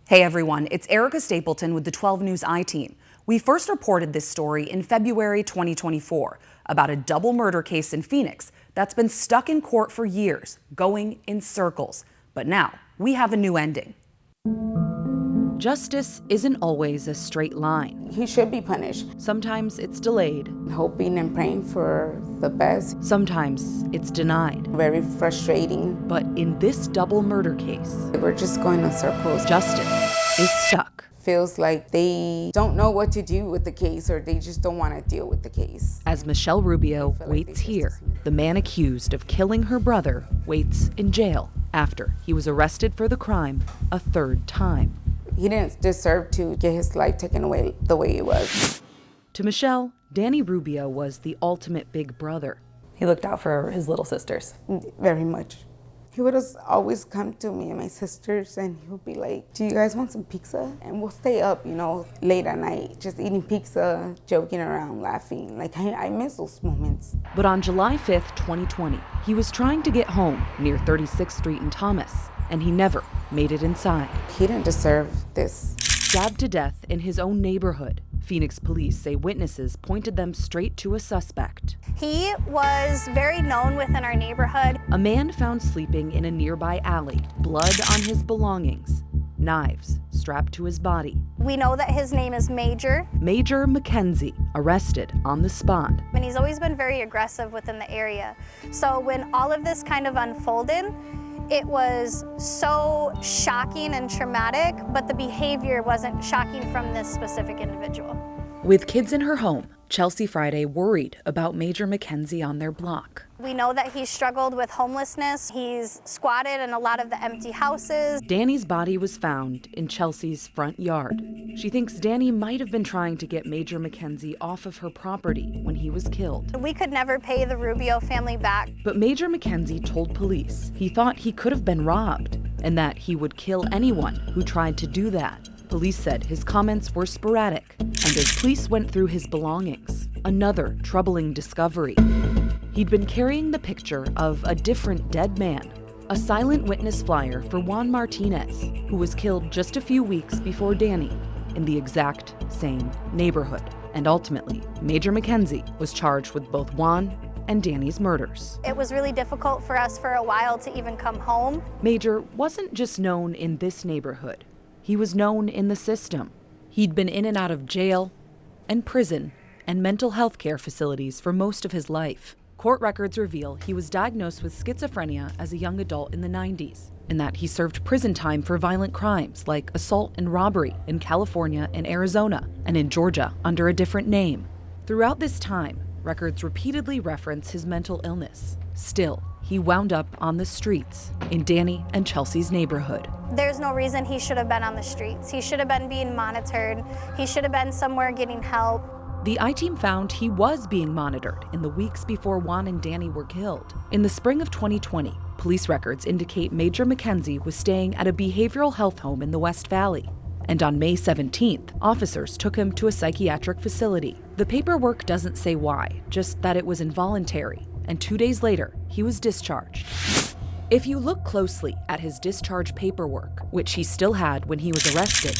Hey everyone, it's Erica Stapleton with the 12 News I-Team. We first reported this story in February 2024 about a double murder case in Phoenix that's been stuck in court for years, going in circles. But now we have a new ending. Justice isn't always a straight line. He should be punished. Sometimes it's delayed. Hoping and praying for the best. Sometimes it's denied. Very frustrating. But in this double murder case, we're just going in circles. Justice is stuck. Feels like they don't know what to do with the case, or they just don't want to deal with the case. As Michelle Rubio waits here, the man accused of killing her brother waits in jail after he was arrested for the crime a third time. He didn't deserve to get his life taken away the way it was. To Michelle, Danny Rubio was the ultimate big brother. He looked out for his little sisters. Very much. He would always come to me and my sisters and he would be like, do you guys want some pizza? And we'll stay up, late at night, just eating pizza, joking around, laughing. Like, I miss those moments. But on July 5th, 2020, he was trying to get home near 36th Street in Thomas, and he never made it inside. He didn't deserve this. Stabbed to death in his own neighborhood. Phoenix police say witnesses pointed them straight to a suspect. He was very known within our neighborhood. A man found sleeping in a nearby alley, blood on his belongings, knives strapped to his body. We know that his name is Major. Major Mackenzie, arrested on the spot. And he's always been very aggressive within the area. So when all of this kind of unfolded, it was so shocking and traumatic, but the behavior wasn't shocking from this specific individual. With kids in her home, Chelsea Friday worried about Major Mackenzie on their block. We know that he struggled with homelessness. He's squatted in a lot of the empty houses. Danny's body was found in Chelsea's front yard. She thinks Danny might have been trying to get Major Mackenzie off of her property when he was killed. We could never pay the Rubio family back. But Major Mackenzie told police he thought he could have been robbed and that he would kill anyone who tried to do that. Police said his comments were sporadic, and as police went through his belongings, another troubling discovery. He'd been carrying the picture of a different dead man, a silent witness flyer for Juan Martinez, who was killed just a few weeks before Danny in the exact same neighborhood. And ultimately, Major Mackenzie was charged with both Juan and Danny's murders. It was really difficult for us for a while to even come home. Major wasn't just known in this neighborhood. He was known in the system. He'd been in and out of jail and prison and mental health care facilities for most of his life. Court records reveal he was diagnosed with schizophrenia as a young adult in the 90s, and that he served prison time for violent crimes like assault and robbery in California and Arizona, and in Georgia under a different name. Throughout this time, records repeatedly reference his mental illness. Still, he wound up on the streets in Danny and Chelsea's neighborhood. There's no reason he should have been on the streets. He should have been being monitored. He should have been somewhere getting help. The I-Team found he was being monitored in the weeks before Juan and Danny were killed. In the spring of 2020, police records indicate Major Mackenzie was staying at a behavioral health home in the West Valley. And on May 17th, officers took him to a psychiatric facility. The paperwork doesn't say why, just that it was involuntary. And 2 days later, he was discharged. If you look closely at his discharge paperwork, which he still had when he was arrested,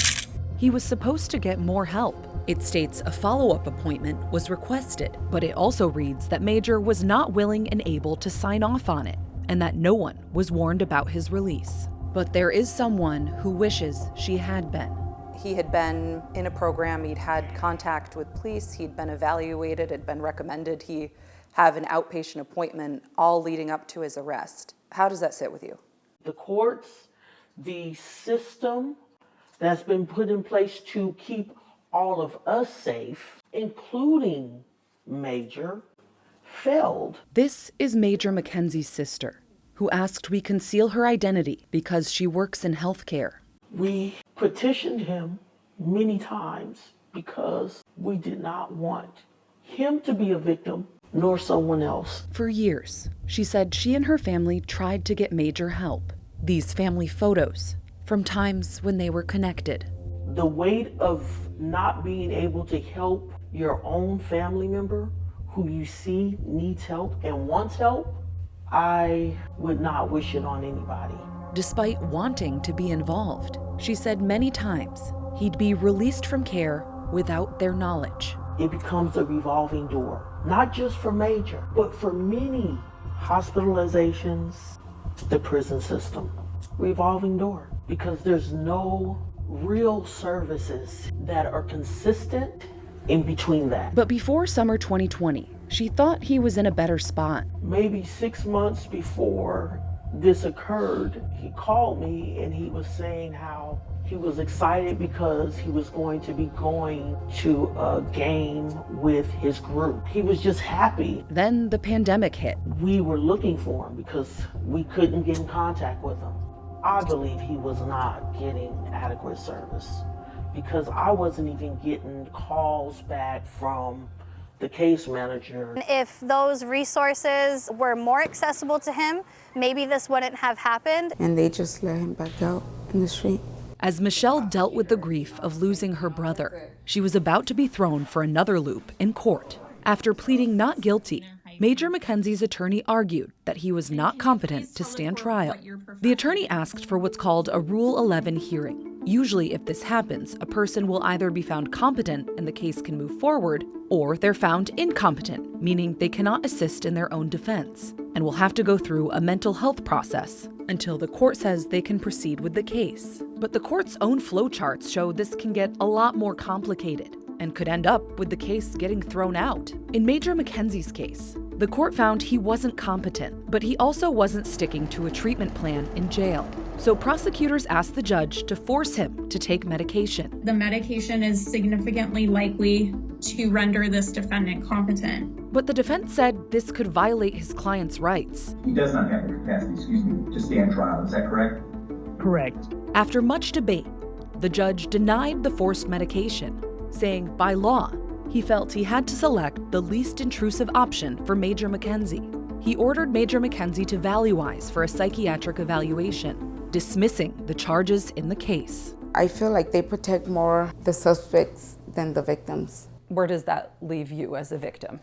he was supposed to get more help. It states a follow-up appointment was requested, but it also reads that Major was not willing and able to sign off on it, and that no one was warned about his release. But there is someone who wishes she had been. He had been in a program, he'd had contact with police, he'd been evaluated, had been recommended he have an outpatient appointment, all leading up to his arrest. How does that sit with you? The courts, the system that's been put in place to keep all of us safe, including Major, failed. This is Major Mackenzie's sister, who asked we conceal her identity because she works in healthcare. We petitioned him many times because we did not want him to be a victim, nor someone else. For years, she said she and her family tried to get Major help. These family photos from times when they were connected. The weight of not being able to help your own family member who you see needs help and wants help, I would not wish it on anybody. despite wanting to be involved. She said many times he'd be released from care without their knowledge. It becomes a revolving door, not just for Major, but for many hospitalizations, the prison system. Revolving door, because there's no real services that are consistent in between that. But before summer 2020, she thought he was in a better spot. Maybe 6 months before this occurred, he called me and he was saying how he was excited because he was going to be going to a game with his group. He was just happy. Then the pandemic hit. We were looking for him because we couldn't get in contact with him. I believe he was not getting adequate service because I wasn't even getting calls back from the case manager. If those resources were more accessible to him, maybe this wouldn't have happened. And they just let him back out in the street. As Michelle dealt with the grief of losing her brother, she was about to be thrown for another loop in court. After pleading not guilty, Major Mackenzie's attorney argued that he was not competent to stand trial. The attorney asked for what's called a Rule 11 hearing. Usually, if this happens, a person will either be found competent and the case can move forward, or they're found incompetent, meaning they cannot assist in their own defense, and will have to go through a mental health process until the court says they can proceed with the case. But the court's own flowcharts show this can get a lot more complicated and could end up with the case getting thrown out. In Major Mackenzie's case, the court found he wasn't competent, but he also wasn't sticking to a treatment plan in jail. So prosecutors asked the judge to force him to take medication. The medication is significantly likely to render this defendant competent. But the defense said this could violate his client's rights. He does not have the capacity, to stand trial. Is that correct? Correct. After much debate, the judge denied the forced medication, saying by law, he felt he had to select the least intrusive option for Major Mackenzie. He ordered Major Mackenzie to valuize for a psychiatric evaluation, dismissing the charges in the case. I feel like they protect more the suspects than the victims. Where does that leave you as a victim?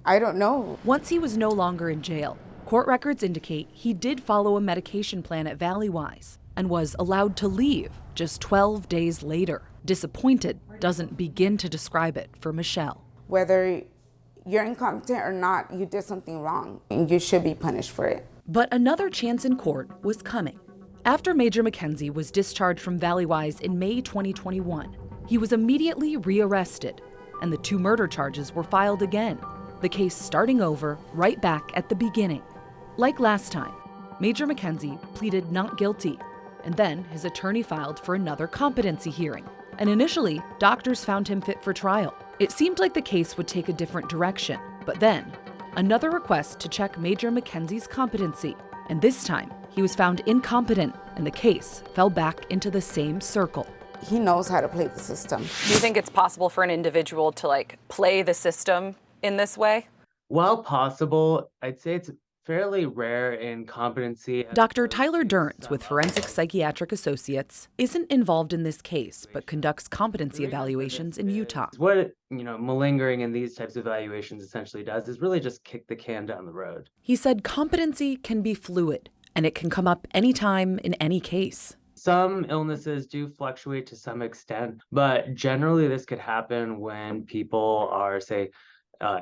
I don't know. Once he was no longer in jail, court records indicate he did follow a medication plan at Valleywise and was allowed to leave just 12 days later. Disappointed doesn't begin to describe it for Michelle. Whether you're incompetent or not, you did something wrong and you should be punished for it. But another chance in court was coming. After Major Mackenzie was discharged from Valleywise in May 2021, he was immediately rearrested, and the 2 murder charges were filed again, the case starting over right back at the beginning. Like last time, Major Mackenzie pleaded not guilty, and then his attorney filed for another competency hearing. And initially, doctors found him fit for trial. It seemed like the case would take a different direction, but then another request to check Major Mackenzie's competency, and this time he was found incompetent and the case fell back into the same circle. He knows how to play the system. Do you think it's possible for an individual to play the system in this way? While possible, I'd say it's fairly rare in competency. Dr. Tyler Derns with Forensic Psychiatric Associates isn't involved in this case, but conducts competency evaluations in Utah. What, malingering in these types of evaluations essentially does is really just kick the can down the road. He said competency can be fluid, and it can come up anytime in any case. Some illnesses do fluctuate to some extent, but generally this could happen when people are, say,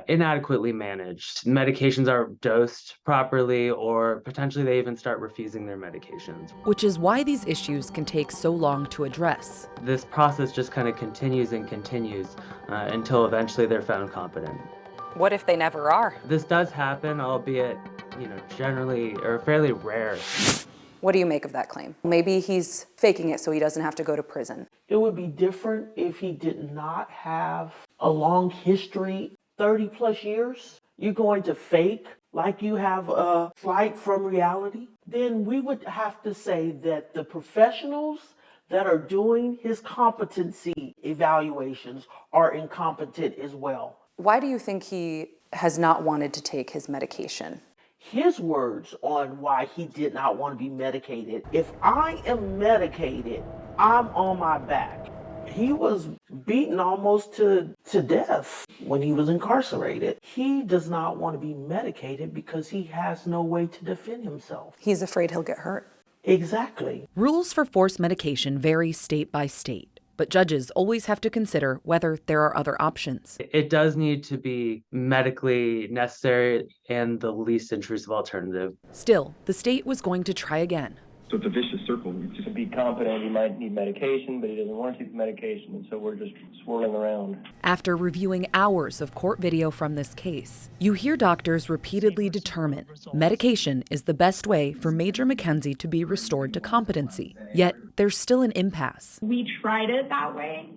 inadequately managed. Medications are dosed properly, or potentially they even start refusing their medications. Which is why these issues can take so long to address. This process just kind of continues and continues until eventually they're found competent. What if they never are? This does happen, albeit, generally or fairly rare. What do you make of that claim? Maybe he's faking it so he doesn't have to go to prison. It would be different if he did not have a long history, 30 plus years. You're going to fake like you have a flight from reality. Then we would have to say that the professionals that are doing his competency evaluations are incompetent as well. Why do you think he has not wanted to take his medication? His words on why he did not want to be medicated. If I am medicated, I'm on my back. He was beaten almost to death when he was incarcerated. He does not want to be medicated because he has no way to defend himself. He's afraid he'll get hurt. Exactly. Rules for forced medication vary state by state, but judges always have to consider whether there are other options. It does need to be medically necessary and the least intrusive alternative. Still, the state was going to try again. So it's a vicious circle. To be competent, he might need medication, but he doesn't want to take the medication, and so we're just swirling around. After reviewing hours of court video from this case, you hear doctors repeatedly determine medication is the best way for Major Mackenzie to be restored to competency. Yet, there's still an impasse. We tried it that way,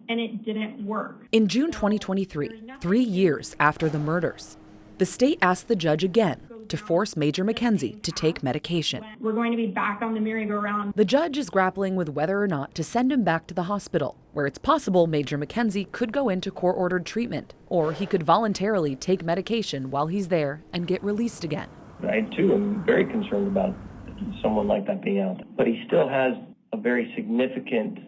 and it didn't work. In June 2023, 3 years after the murders, the state asked the judge again to force Major Mackenzie to take medication. We're going to be back on the merry-go-round. The judge is grappling with whether or not to send him back to the hospital, where it's possible Major Mackenzie could go into court-ordered treatment, or he could voluntarily take medication while he's there and get released again. I, too, am very concerned about someone like that being out. But he still has a very significant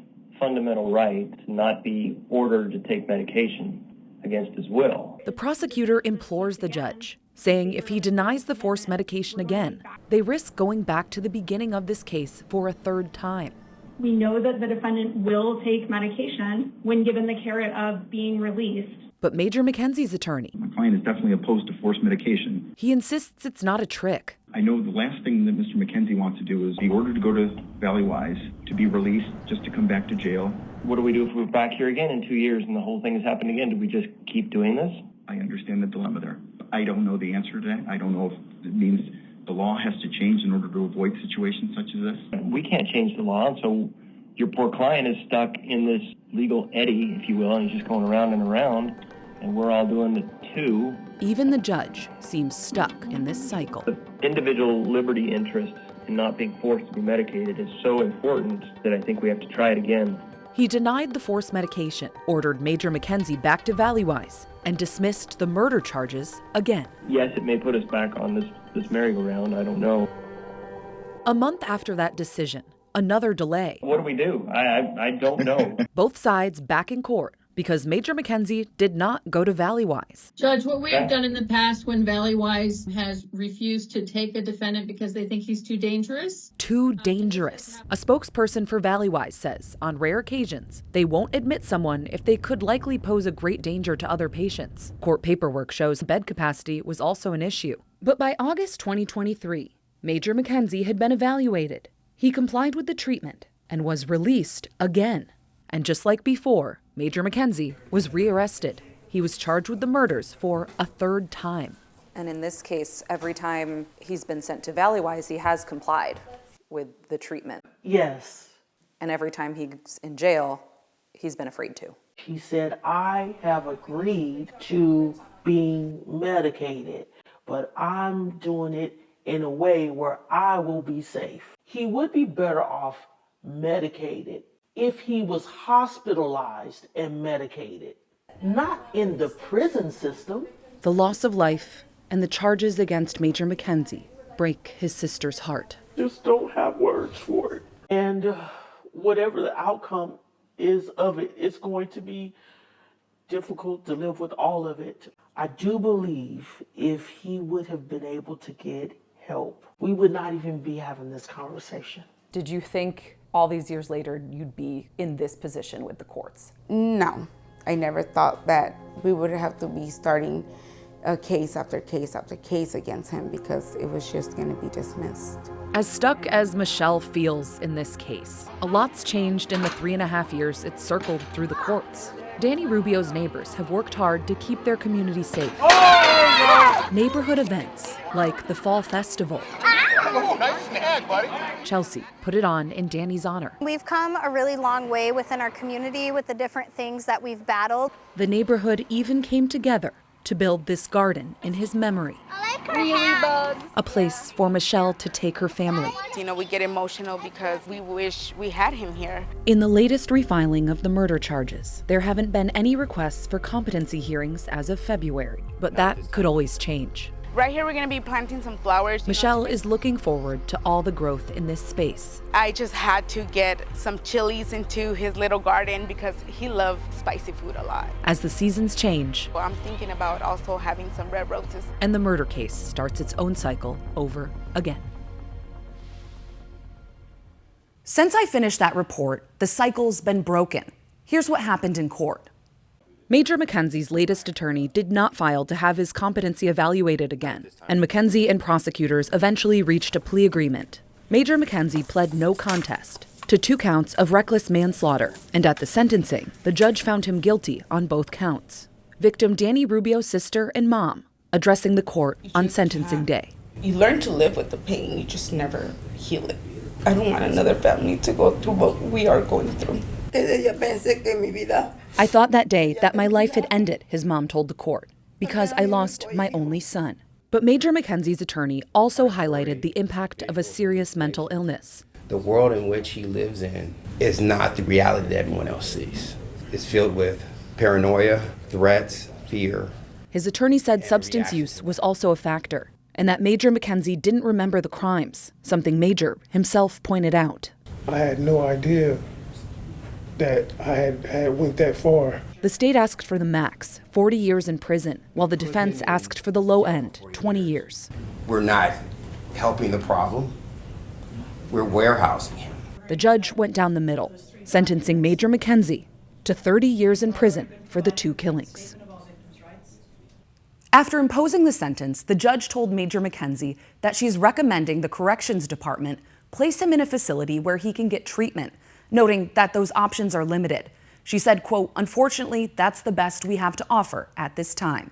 fundamental right to not be ordered to take medication against his will. The prosecutor implores the judge, saying if he denies the forced medication again, they risk going back to the beginning of this case for a third time. We know that the defendant will take medication when given the carrot of being released. But Major Mackenzie's attorney, My client is definitely opposed to forced medication. he insists it's not a trick. I know the last thing that Mr. Mackenzie wants to do is be ordered to go to Valley Wise, to be released, just to come back to jail. What do we do if we're back here again in 2 years and the whole thing has happened again? Do we just keep doing this? I understand the dilemma there. I don't know the answer to that. I don't know if it means the law has to change in order to avoid situations such as this. We can't change the law, so your poor client is stuck in this legal eddy, if you will, and he's just going around and around, and we're all doing it too. Even the judge seems stuck in this cycle. The individual liberty interest in not being forced to be medicated is so important that I think we have to try it again. He denied the forced medication, ordered Major Mackenzie back to Valleywise, and dismissed the murder charges again. Yes, it may put us back on this merry-go-round, I don't know. A month after that decision, another delay. What do we do? I don't know. Both sides back in court because Major Mackenzie did not go to Valleywise. Judge, what we have done in the past when Valleywise has refused to take a defendant because they think he's too dangerous. Too dangerous. A spokesperson for Valleywise says, on rare occasions, they won't admit someone if they could likely pose a great danger to other patients. Court paperwork shows bed capacity was also an issue. But by August 2023, Major Mackenzie had been evaluated. He complied with the treatment and was released again. And just like before, Major Mackenzie was rearrested. He was charged with the murders for a third time. And in this case, every time he's been sent to Valleywise, he has complied with the treatment. Yes. And every time he's in jail, he's been afraid to. He said, I have agreed to being medicated, but I'm doing it in a way where I will be safe. He would be better off medicated if he was hospitalized and medicated, not in the prison system. The loss of life and the charges against Major Mackenzie break his sister's heart. Just don't have words for it. And whatever the outcome is of it, it's going to be difficult to live with all of it. I do believe if he would have been able to get help, we would not even be having this conversation. Did you think all these years later you'd be in this position with the courts? No, I never thought that we would have to be starting a case after case after case against him because it was just going to be dismissed. As stuck as Michelle feels in this case, a lot's changed in the 3.5 years it's circled through the courts. Danny Rubio's neighbors have worked hard to keep their community safe. Neighborhood events like the Fall Festival. Nice snag, buddy. Chelsea put it on in Danny's honor. We've come a really long way within our community with the different things that we've battled. The neighborhood even came together to build this garden in his memory. Really bugs. A place for Michelle to take her family. You know, we get emotional because we wish we had him here. In the latest refiling of the murder charges, there haven't been any requests for competency hearings as of February, but that could always change. Right here, we're going to be planting some flowers. Michelle is looking forward to all the growth in this space. I just had to get some chilies into his little garden because he loves spicy food a lot. As the seasons change, Well, I'm thinking about also having some red roses. and the murder case starts its own cycle over again. Since I finished that report, the cycle's been broken. Here's what happened in court. Major Mackenzie's latest attorney did not file to have his competency evaluated again, and Mackenzie and prosecutors eventually reached a plea agreement. Major Mackenzie pled no contest to 2 counts of reckless manslaughter, and at the sentencing, the judge found him guilty on both counts. Victim Danny Rubio's sister and mom addressing the court on sentencing day. You learn to live with the pain, you just never heal it. I don't want another family to go through what we are going through. I thought that day that my life had ended, his mom told the court, because I lost my only son. But Major Mackenzie's attorney also highlighted the impact of a serious mental illness. The world in which he lives in is not the reality that everyone else sees. It's filled with paranoia, threats, fear. His attorney said substance use was also a factor, and that Major Mackenzie didn't remember the crimes, something Major himself pointed out. I had no idea that I had went that far. The state asked for the max, 40 years in prison, while the defense asked for the low end, 20 years. We're not helping the problem. We're warehousing him. The judge went down the middle, sentencing Major Mackenzie to 30 years in prison for the 2 killings. After imposing the sentence, the judge told Major Mackenzie that she's recommending the corrections department place him in a facility where he can get treatment, noting that those options are limited. She said, quote, "Unfortunately, that's the best we have to offer at this time."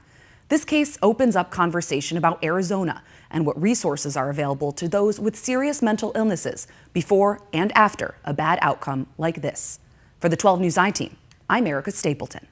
This case opens up conversation about Arizona and what resources are available to those with serious mental illnesses before and after a bad outcome like this. For the 12 News I Team, I'm Erica Stapleton.